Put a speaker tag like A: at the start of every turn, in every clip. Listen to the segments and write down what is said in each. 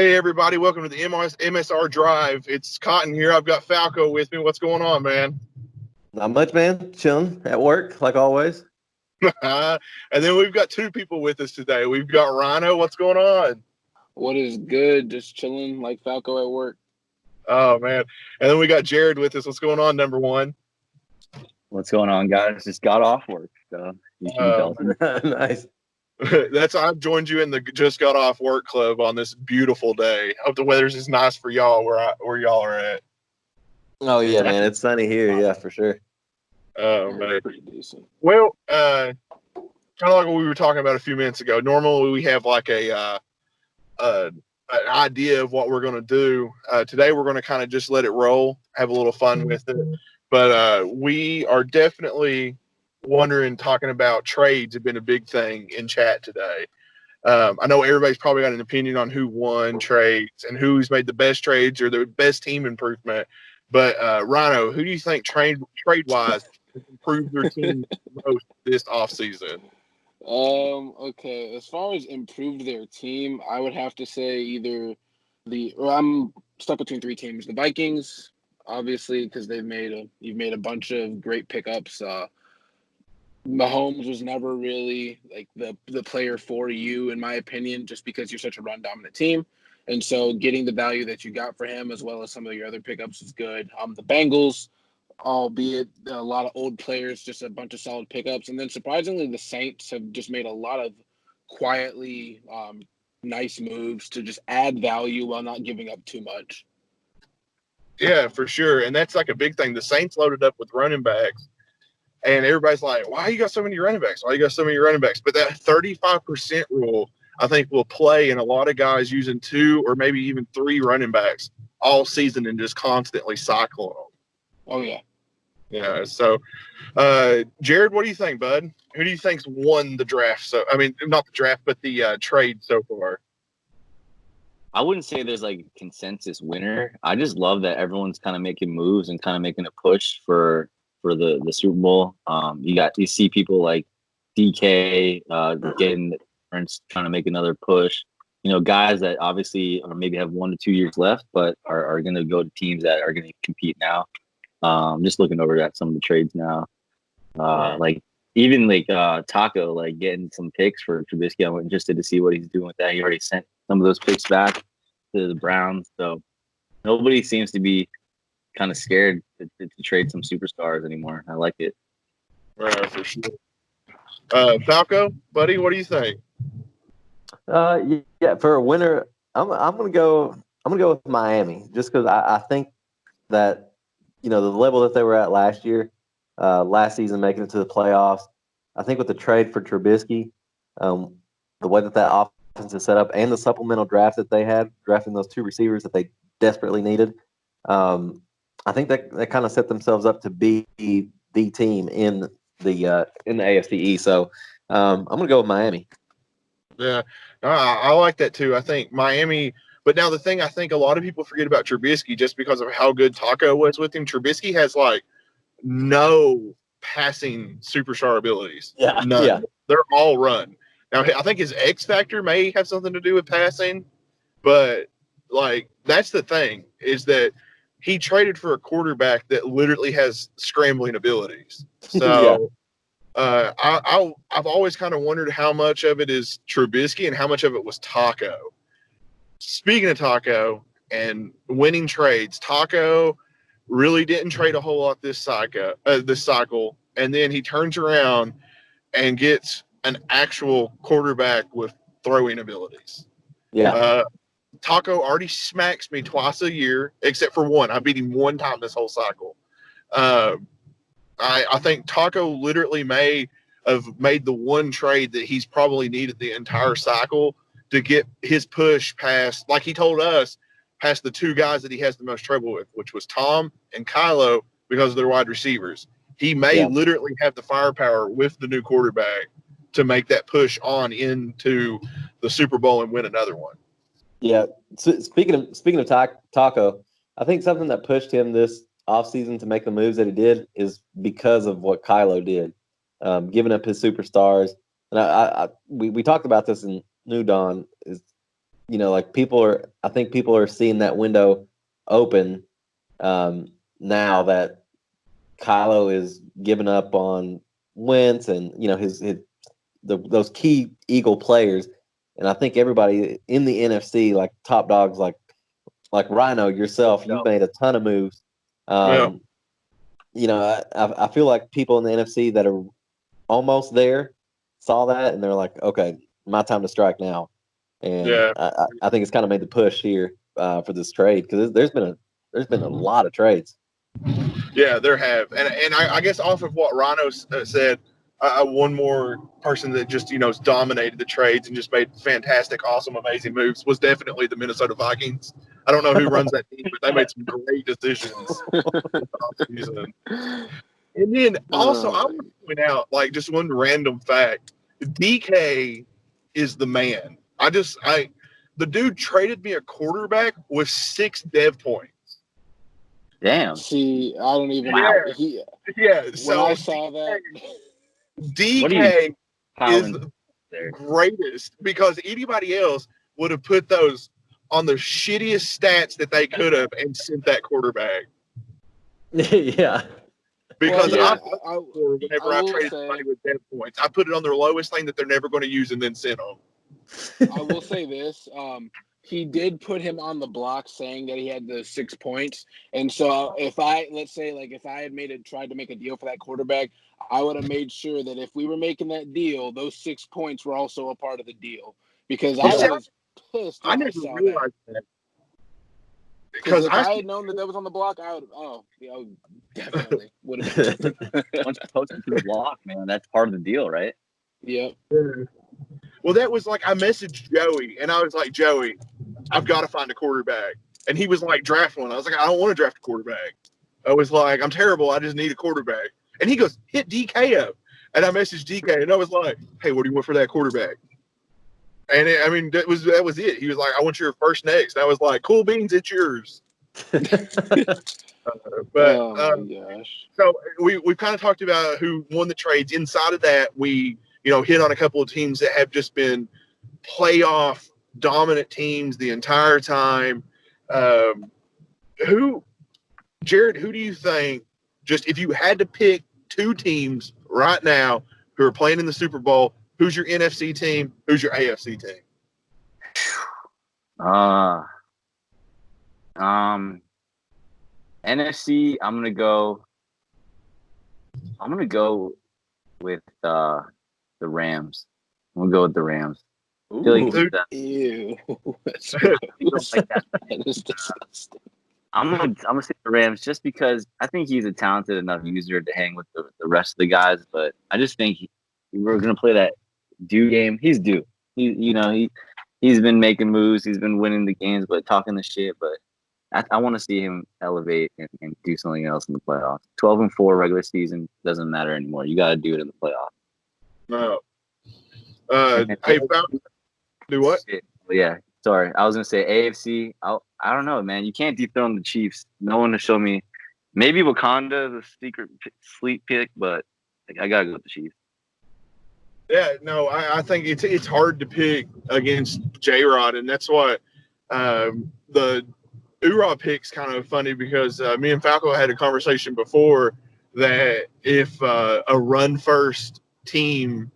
A: Hey, everybody. Welcome to the MSR Drive. It's Cotton here. I've got Falco with me. What's going on, man?
B: Not much, man. Chilling at work, like always.
A: And then we've got two people with us today. We've got Rhino. What's going on?
C: What is good? Just chilling like Falco at work.
A: Oh, man. And then we got Jared with us. What's going on, number one?
D: What's going on, guys? Just got off work, so you can tell.
B: Nice.
A: I've joined you in the just got off work club on this beautiful day. Hope the weather's as nice for y'all where y'all are at.
B: Oh yeah, man. It's sunny here. Yeah, for sure.
A: Oh, man.
C: Pretty decent.
A: Well, kind of like what we were talking about a few minutes ago. Normally we have like an idea of what we're going to do. Today we're going to kind of just let it roll, have a little fun with it. But we are definitely talking about trades have been a big thing in chat today. I know everybody's probably got an opinion on who won trades and who's made the best trades or the best team improvement. But Rhino, who do you think trade-wise improved their team most this offseason?
C: Okay. As far as improved their team, I would have to say either I'm stuck between three teams. The Vikings, obviously, because you've made a bunch of great pickups. Mahomes was never really like the player for you, in my opinion, just because you're such a run-dominant team. And so getting the value that you got for him as well as some of your other pickups is good. The Bengals, albeit a lot of old players, just a bunch of solid pickups. And then surprisingly, the Saints have just made a lot of quietly nice moves to just add value while not giving up too much.
A: Yeah, for sure. And that's like a big thing. The Saints loaded up with running backs. And everybody's like, why you got so many running backs? Why you got so many running backs? But that 35% rule, I think, will play in a lot of guys using two or maybe even three running backs all season and just constantly cycling them.
C: Oh, yeah.
A: Yeah. So, Jared, what do you think, bud? Who do you think's won the draft? So, I mean, not the draft, but the trade so far.
D: I wouldn't say there's like a consensus winner. I just love that everyone's kind of making moves and kind of making a push for the Super Bowl. You see people like DK getting trying to make another push. You know, guys that obviously or maybe have 1 to 2 years left, but are going to go to teams that are going to compete now. Just looking over at some of the trades now, like even like Taco, like getting some picks for Trubisky. I'm interested to see what he's doing with that. He already sent some of those picks back to the Browns, so nobody seems to be kind of scared to trade some superstars anymore. I like it.
A: Right, for sure. Falco, buddy, what do you think?
B: Yeah, for a winner, I'm gonna go with Miami, just because I think that the level that they were at last last season, making it to the playoffs. I think with the trade for Trubisky, the way that offense is set up, and the supplemental draft that they had, drafting those two receivers that they desperately needed. I think that they kind of set themselves up to be the team in the AFC East. So I'm going to go with Miami.
A: Yeah, I like that too. I think Miami. But now the thing I think a lot of people forget about Trubisky, just because of how good Taco was with him, Trubisky has like no passing superstar abilities.
B: Yeah,
A: none.
B: Yeah.
A: They're all run. Now I think his X factor may have something to do with passing, but like that's the thing is that he traded for a quarterback that literally has scrambling abilities. So I've always kind of wondered how much of it is Trubisky and how much of it was Taco. Speaking of Taco and winning trades, Taco really didn't trade a whole lot this cycle, and then he turns around and gets an actual quarterback with throwing abilities.
B: Yeah.
A: Taco already smacks me twice a year, except for one. I beat him one time this whole cycle. I think Taco literally may have made the one trade that he's probably needed the entire cycle to get his push past, like he told us, past the two guys that he has the most trouble with, which was Tom and Kylo, because of their wide receivers. He may literally have the firepower with the new quarterback to make that push on into the Super Bowl and win another one.
B: Yeah. So speaking of Taco, I think something that pushed him this offseason to make the moves that he did is because of what Kylo did, giving up his superstars. And we talked about this in New Dawn. Is like I think people are seeing that window open now that Kylo is giving up on Wentz and those key Eagle players, and I think everybody in the NFC, like top dogs, like Rhino, yourself, you've made a ton of moves. I feel like people in the NFC that are almost there saw that and they're like, okay, my time to strike now. And I think it's kind of made the push here for this trade because there's been a lot of trades.
A: Yeah, there have, and I guess off of what Rhino said, one more person that just has dominated the trades and just made fantastic, awesome, amazing moves was definitely the Minnesota Vikings. I don't know who runs that team, but they made some great decisions. And then also, I want to point out, like, just one random fact: DK is the man. The dude traded me a quarterback with 6 dev points.
D: Damn.
C: See, I don't even
A: Wow.
C: know.
A: So
C: when I saw that,
A: DK is the greatest because anybody else would have put those on the shittiest stats that they could have and sent that quarterback.
B: Yeah.
A: Because
C: whenever
A: I traded somebody with dev points, I put it on their lowest thing that they're never going to use and then sent them.
C: I will say this. He did put him on the block saying that he had the 6 points. And so if I had tried to make a deal for that quarterback, I would have made sure that if we were making that deal, those 6 points were also a part of the deal. Because I was pissed when I never realized that. Because if I had known that was on the block, I would definitely would have.
D: Once you post it to the block, man, that's part of the deal, right?
C: Yep.
A: Well, that was like I messaged Joey, and I was like, Joey, I've got to find a quarterback. And he was like, draft one. I was like, I don't want to draft a quarterback. I was like, I'm terrible. I just need a quarterback. And he goes, hit DK up. And I messaged DK, and I was like, hey, what do you want for that quarterback? And that was it. He was like, I want your first next. And I was like, cool beans, it's yours.
C: Oh my gosh.
A: So we've kind of talked about who won the trades. Inside of that, we hit on a couple of teams that have just been playoff dominant teams the entire time. Jared, who do you think, just if you had to pick 2 teams right now who are playing in the Super Bowl, who's your NFC team? Who's your AFC team?
D: NFC, I'm gonna go with the Rams. I'm gonna go with the Rams.
C: Ew. That is disgusting.
D: I'm gonna say the Rams just because I think he's a talented enough user to hang with the rest of the guys, but I just think we're gonna play that due game. He's due. He's been making moves. He's been winning the games, but talking the shit. But I want to see him elevate and do something else in the playoffs. 12-4 regular season doesn't matter anymore. You got to do it in the playoffs.
A: No. Hey, do what?
D: Yeah. Sorry, I was gonna say AFC. I don't know, man. You can't dethrone the Chiefs. No one to show me. Maybe Wakanda, the secret sleep pick, but I gotta go with the Chiefs.
A: Yeah, no, I think it's hard to pick against J-Rod, and that's what the Ura pick's kind of funny because me and Falco had a conversation before that if a run-first team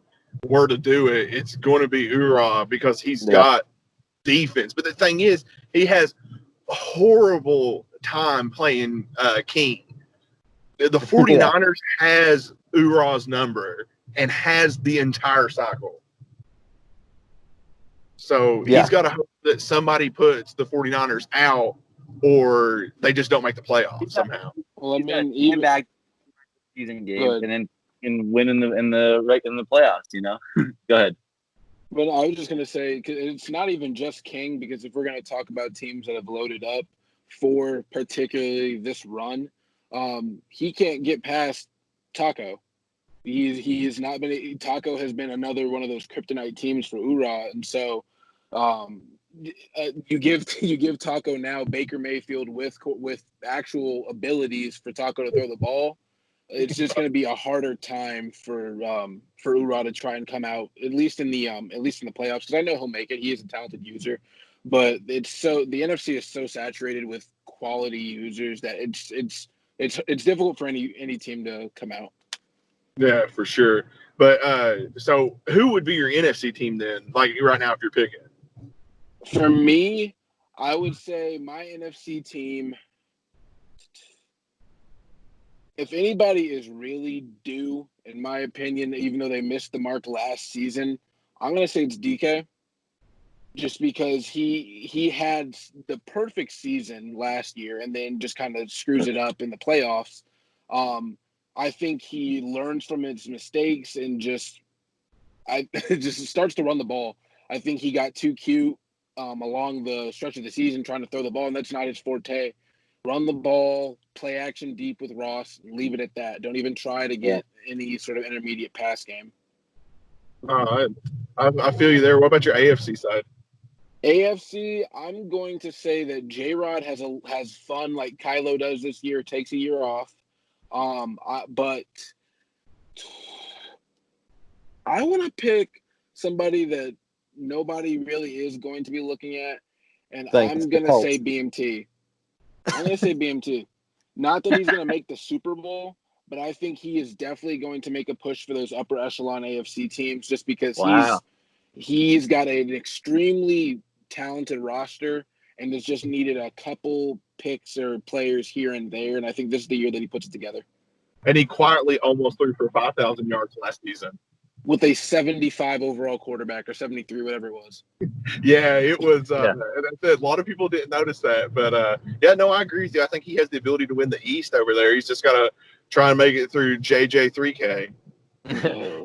A: were to do it, it's going to be Ura because he's got defense. But the thing is, he has a horrible time playing King. The 49ers has Ura's number and has the entire cycle. So he's got to hope that somebody puts the 49ers out or they just don't make the playoffs somehow.
C: Well, I mean, even
D: back season games and then win in the playoffs, Go ahead.
C: But I was just going to say, cause it's not even just King, because if we're going to talk about teams that have loaded up for particularly this run, he can't get past Taco. He has not been. Taco has been another one of those kryptonite teams for Ura, and so you give Taco now Baker Mayfield with actual abilities for Taco to throw the ball. It's just going to be a harder time for Ura to try and come out at least in the playoffs, because I know he'll make it. He is a talented user, but the NFC is so saturated with quality users that it's difficult for any team to come out.
A: Yeah, for sure. But so who would be your NFC team then? Like right now, if you're picking.
C: For me, I would say my NFC team, if anybody is really due, in my opinion, even though they missed the mark last season, I'm going to say it's DK. Just because he had the perfect season last year and then just kind of screws it up in the playoffs. I think he learns from his mistakes and just starts to run the ball. I think he got too cute along the stretch of the season trying to throw the ball, and that's not his forte. Run the ball, play action deep with Ross, and leave it at that. Don't even try to get any sort of intermediate pass game.
A: I feel you there. What about your AFC side?
C: AFC, I'm going to say that J-Rod has fun like Kylo does this year, takes a year off. But I want to pick somebody that nobody really is going to be looking at, and I'm going to say BMT. I'm going to say BMT. Not that he's going to make the Super Bowl, but I think he is definitely going to make a push for those upper echelon AFC teams just because he's got an extremely talented roster and has just needed a couple picks or players here and there, and I think this is the year that he puts it together. And
A: he quietly almost threw for 5,000 yards last season.
C: With a 75 overall quarterback or 73, whatever it was.
A: Yeah, it was. A lot of people didn't notice that. But, I agree with you. I think he has the ability to win the East over there. He's just got to try and make it through JJ3K.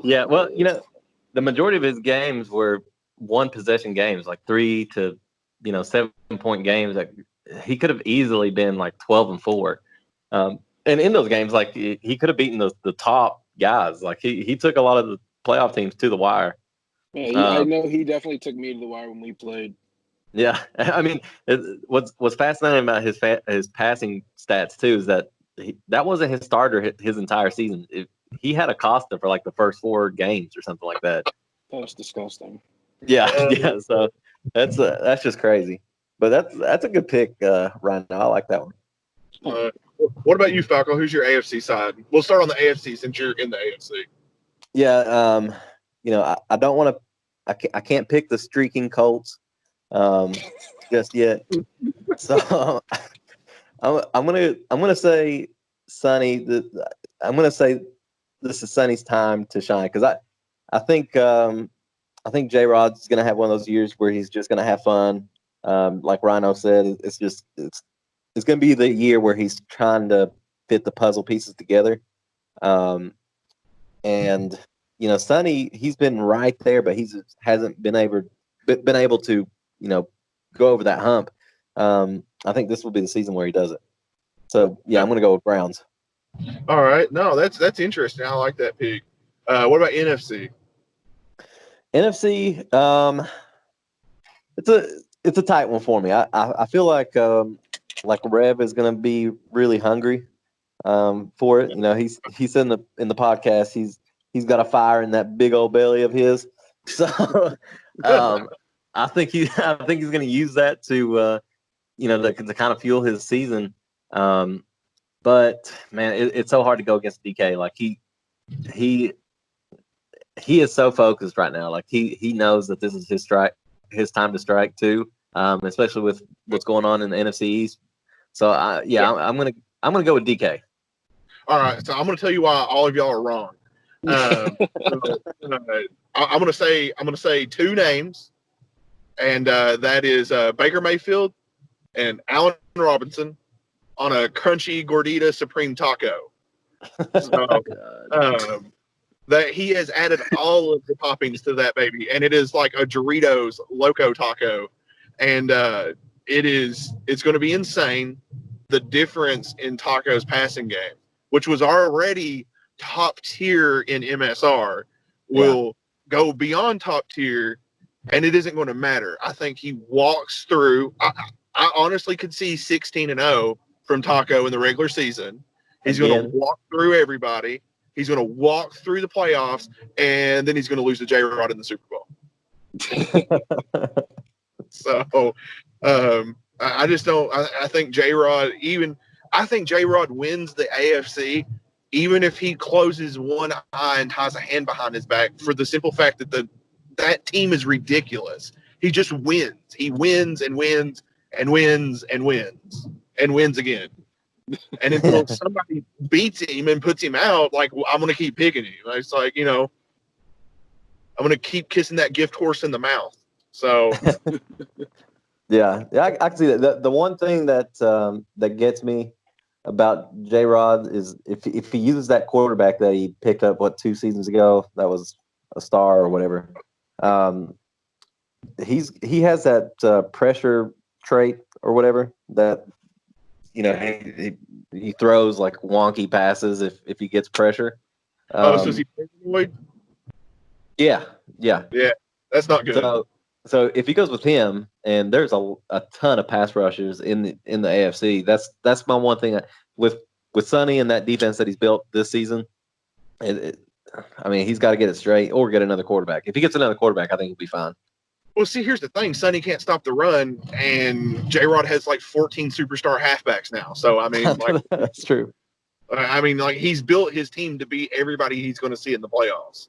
B: Yeah, well, the majority of his games were one-possession games, like 3 to, 7-point games. Like, he could have easily been like 12-4. And in those games, like, he could have beaten the top guys. Like, he took a lot of the playoff teams to the wire.
C: Yeah, I know he definitely took me to the wire when we played.
B: Yeah, I mean, what's fascinating about his passing stats too is that that wasn't his starter his entire season. He had Acosta for like the first 4 games or something like that.
C: That's disgusting.
B: Yeah. So that's just crazy. But that's a good pick, Ryan. I like that one.
A: What about you, Falco? Who's your AFC side? We'll start on the AFC since you're in the AFC.
B: Yeah, I don't want to. I can't pick the streaking Colts just yet. So I'm gonna say Sonny. I'm gonna say this is Sonny's time to shine because I think J-Rod's gonna have one of those years where he's just gonna have fun. Like Rhino said, it's gonna be the year where he's trying to fit the puzzle pieces together. And Sonny, he's been right there, but hasn't been able to go over that hump. I think this will be the season where he does it. So yeah, I'm going to go with Browns.
A: All right, no, that's interesting. I like that pick. What about NFC?
B: NFC, it's a tight one for me. I feel like Rev is going to be really hungry for it. He said in the podcast he's got a fire in that big old belly of his. So I think he's going to use that to to kind of fuel his season. But man, it's so hard to go against DK. Like he is so focused right now. Like he knows that this is his time to strike too. Especially with what's going on in the NFC East. So I'm gonna go with DK.
A: All right, so I'm gonna tell you why all of y'all are wrong. I'm gonna say 2 names, and that is Baker Mayfield and Allen Robinson on a crunchy gordita supreme taco. So, that he has added all of the toppings to that baby, and it is like a Doritos Loco taco, and it's going to be insane. The difference in Taco's passing game, which was already top tier in MSR, will go beyond top tier, and it isn't going to matter. I think he walks through. I honestly could see 16-0 from Taco in the regular season. He's going to walk through everybody. He's going to walk through the playoffs, and then he's going to lose to J-Rod in the Super Bowl. So I just don't. I think J-Rod I think J-Rod wins the AFC, even if he closes one eye and ties a hand behind his back, for the simple fact that that team is ridiculous. He just wins. He wins and wins and wins and wins and wins again. And until somebody beats him and puts him out, like, I'm going to keep picking him. It's like, I'm going to keep kissing that gift horse in the mouth. So,
B: yeah, I can see that. The one thing that gets me about J-Rod is if he uses that quarterback that he picked up 2 seasons ago, that was a star or whatever. He has that pressure trait or whatever that he throws like wonky passes if he gets pressure.
A: so is he paranoid?
B: Yeah,
A: that's not good.
B: So if he goes with him, and there's a ton of pass rushers in the AFC, that's my one thing with Sonny and that defense that he's built this season. I mean, he's got to get it straight or get another quarterback. If he gets another quarterback, I think he'll be fine.
A: Well, see, here's the thing. Sonny can't stop the run, and J-Rod has like 14 superstar halfbacks now. So, I mean, like,
B: that's true.
A: I mean, like, he's built his team to beat everybody he's going to see in the playoffs.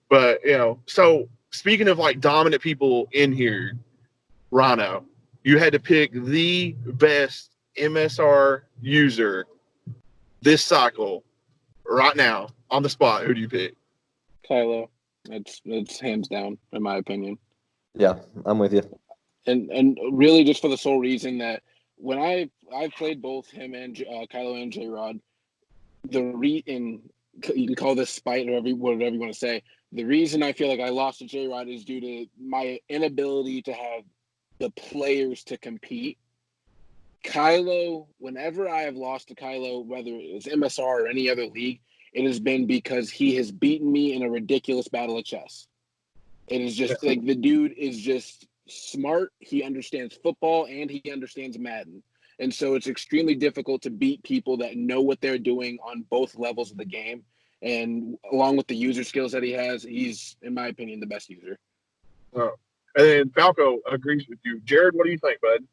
A: But, so speaking of like dominant people in here, Rhino, you had to pick the best MSR user this cycle right now on the spot. Who do you pick?
C: Kylo. It's hands down, in my opinion.
B: Yeah, I'm with you.
C: And really just for the sole reason that when I've played both him and Kylo and J-Rod, you can call this spite or whatever you want to say. The reason I feel like I lost to J-Rod is due to my inability to have the players to compete. Kylo, whenever I have lost to Kylo, whether it's MSR or any other league, it has been because he has beaten me in a ridiculous battle of chess. It is just like the dude is just smart. He understands football and he understands Madden. And so it's extremely difficult to beat people that know what they're doing on both levels of the game. And along with the user skills that he has, he's, in my opinion, the best user.
A: Oh. And then Falco agrees with you. Jared, what do you think, bud?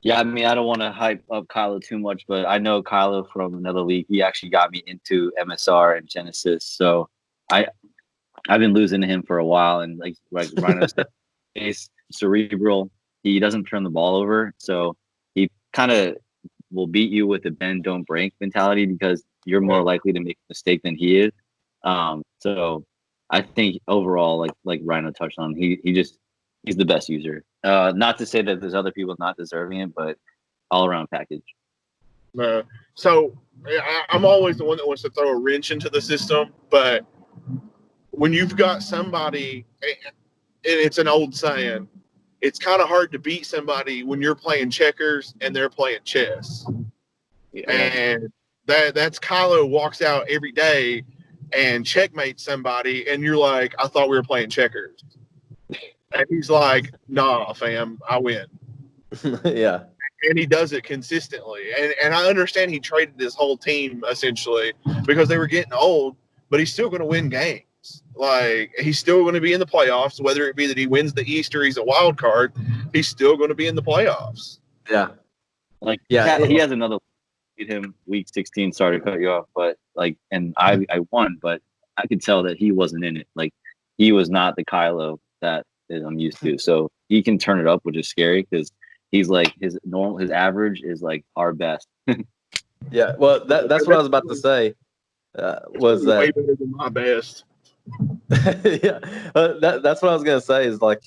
D: Yeah, I mean, I don't want to hype up Kylo too much, but I know Kylo from another league. He actually got me into MSR and Genesis, so I've been losing to him for a while. And like Rhino said, he's cerebral. He doesn't turn the ball over, so he kind of will beat you with a bend don't break mentality because you're more likely to make a mistake than he is. So I think overall, like Rhino touched on, he's the best user. Not to say that there's other people not deserving it, but all around package.
A: So I'm always the one that wants to throw a wrench into the system, but when you've got somebody, and it's an old saying, it's kind of hard to beat somebody when you're playing checkers and they're playing chess. Yeah. And that's Kylo walks out every day and checkmates somebody, and you're like, I thought we were playing checkers. And he's like, nah, fam, I win.
B: Yeah.
A: And he does it consistently. And I understand he traded his whole team, essentially, because they were getting old, but he's still going to win games. Like, he's still going to be in the playoffs, whether it be that he wins the East or he's a wild card, he's still going to be in the playoffs.
B: Yeah.
D: Like, yeah, he has another beat him week 16, sorry to cut you off, but like, and I won, but I could tell that he wasn't in it. Like, he was not the Kylo that I'm used to. So he can turn it up, which is scary because he's like his average is like our best.
B: Yeah, well, that's what I was about to say. Was that
A: way better than my best?
B: Yeah, that's what I was gonna say. Is like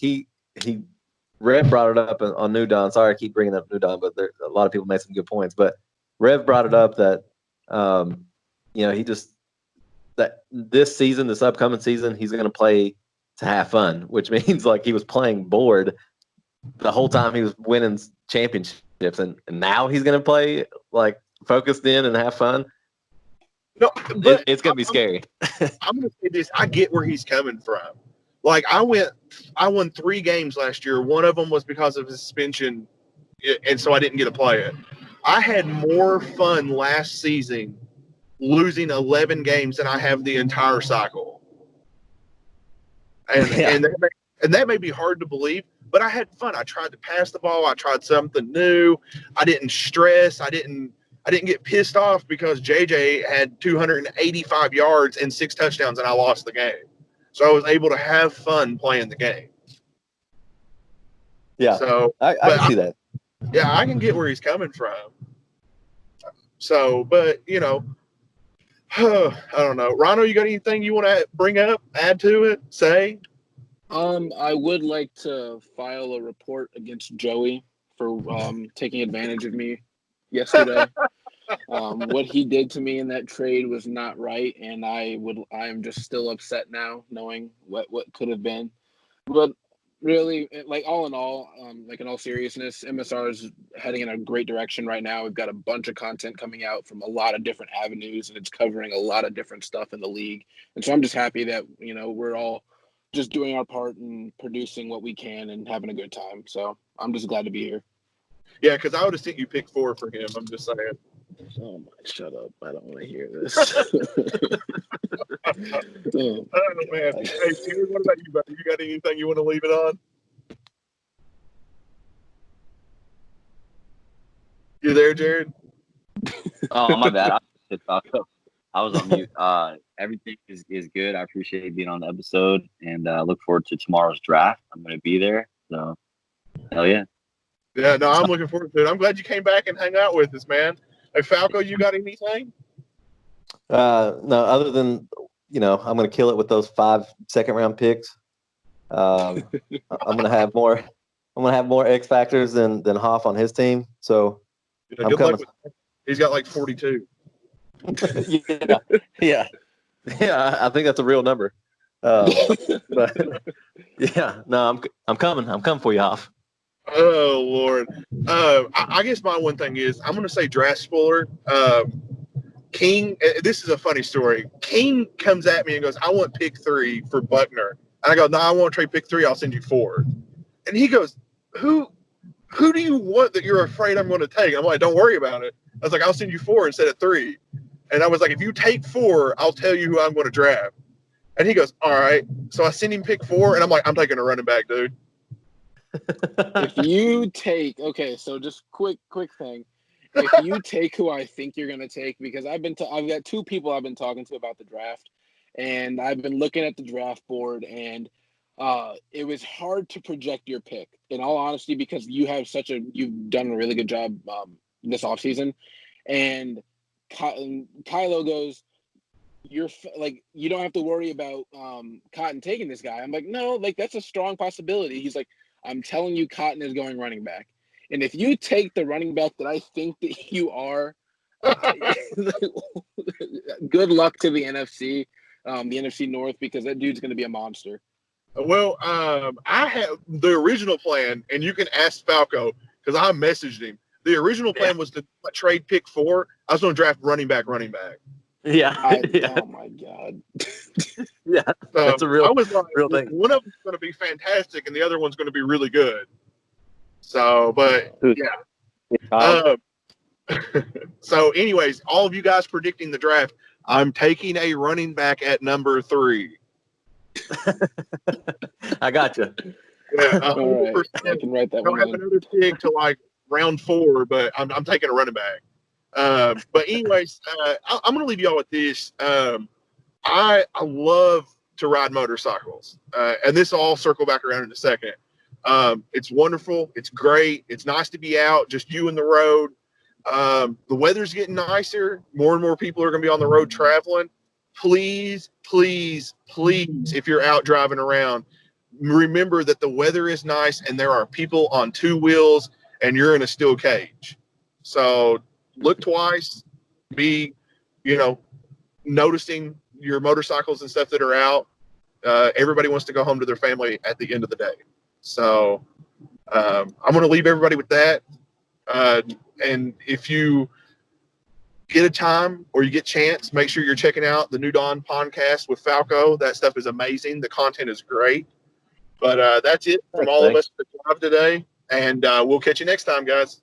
B: Rev brought it up on New Dawn. Sorry, I keep bringing up New Dawn, but a lot of people made some good points. But Rev brought it up that he just that this upcoming season, he's gonna play to have fun, which means like he was playing bored the whole time he was winning championships, and now he's gonna play like focused in and have fun.
A: No, but
B: it's gonna be scary.
A: I'm gonna say this: I get where he's coming from. Like I won 3 games last year. One of them was because of his suspension, and so I didn't get to play it. I had more fun last season losing 11 games than I have the entire cycle. And that may be hard to believe, but I had fun. I tried to pass the ball. I tried something new. I didn't stress. I didn't get pissed off because JJ had 285 yards and 6 touchdowns and I lost the game. So I was able to have fun playing the game.
B: Yeah.
A: So
B: I can see that.
A: Yeah, I can get where he's coming from. So, but you know, I don't know. Rhino, you got anything you want to bring up, add to it, say?
C: I would like to file a report against Joey for taking advantage of me yesterday. What he did to me in that trade was not right, and I am just still upset now, knowing what could have been. But really, like all in all, like in all seriousness, MSR is heading in a great direction right now. We've got a bunch of content coming out from a lot of different avenues, and it's covering a lot of different stuff in the league. And so I'm just happy that we're all just doing our part and producing what we can and having a good time. So I'm just glad to be here.
A: Yeah, because I would have seen you pick 4 for him. I'm just saying.
C: Oh my! Shut up! I don't want to hear this.
A: Oh man! Hey, Jared, what about you, buddy? You got anything you want to leave it on? You there, Jared?
D: Oh, my bad. I was on mute. Everything is good. I appreciate being on the episode and look forward to tomorrow's draft. I'm going to be there. So, hell yeah.
A: Yeah, no, I'm looking forward to it. I'm glad you came back and hung out with us, man. Hey, Falco, you got anything?
B: No, other than, I'm going to kill it with those 5 second-round picks. I'm going to have more X factors than Hoff on his team. So I'm
A: good
B: coming.
A: luck with, he's got like 42.
B: Yeah. I think that's a real number. But yeah, no, I'm coming. I'm coming for you, Hoff.
A: Oh Lord. I guess my one thing is I'm going to say draft spoiler. King. This is a funny story. King comes at me and goes, "I want pick 3 for Buckner." And I go, "No, I won't trade pick 3. I'll send you 4." And he goes, "Who do you want that you're afraid I'm going to take?" I'm like, "Don't worry about it." I was like, "I'll send you 4 instead of 3." And I was like, "If you take 4, I'll tell you who I'm going to draft." And he goes, "All right." So I send him pick 4, and I'm like, "I'm taking a running back, dude."
C: If you take, okay, so just quick thing. If you take who I think you're going to take, because I've got 2 people I've been talking to about the draft, and I've been looking at the draft board, and it was hard to project your pick, in all honesty, because you've done a really good job this offseason. And Kylo goes, "You're like, you don't have to worry about Cotton taking this guy." I'm like, "No, like that's a strong possibility." He's like, "I'm telling you, Cotton is going running back. And if you take the running back that I think that you are, good luck to the NFC North, because that dude's going to be a monster."
A: Well, I have the original plan, and you can ask Falco because I messaged him. The original plan was to trade pick 4. I was going to draft running back.
B: Yeah.
C: Oh my God.
B: Yeah. That's a real.
A: I was like,
B: real thing.
A: one of them's going to be fantastic, and the other one's going to be really good. So, but yeah. So, anyways, all of you guys predicting the draft, I'm taking a running back at number 3.
B: I got you.
A: Yeah, 100%.
C: All right. I can write that
A: I don't
C: one
A: have
C: down.
A: another pick to like round 4, but I'm taking a running back. But anyways, I'm going to leave y'all with this. I love to ride motorcycles, and this will all circle back around in a second. It's wonderful. It's great. It's nice to be out, just you and the road. The weather's getting nicer. More and more people are going to be on the road traveling. Please, please, please, if you're out driving around, remember that the weather is nice and there are people on 2 wheels and you're in a steel cage. So look twice, be, noticing your motorcycles and stuff that are out. Everybody wants to go home to their family at the end of the day. So I'm going to leave everybody with that. And if you get a time or you get a chance, make sure you're checking out the New Dawn podcast with Falco. That stuff is amazing. The content is great. But that's it from all of us at the Drive today. And we'll catch you next time, guys.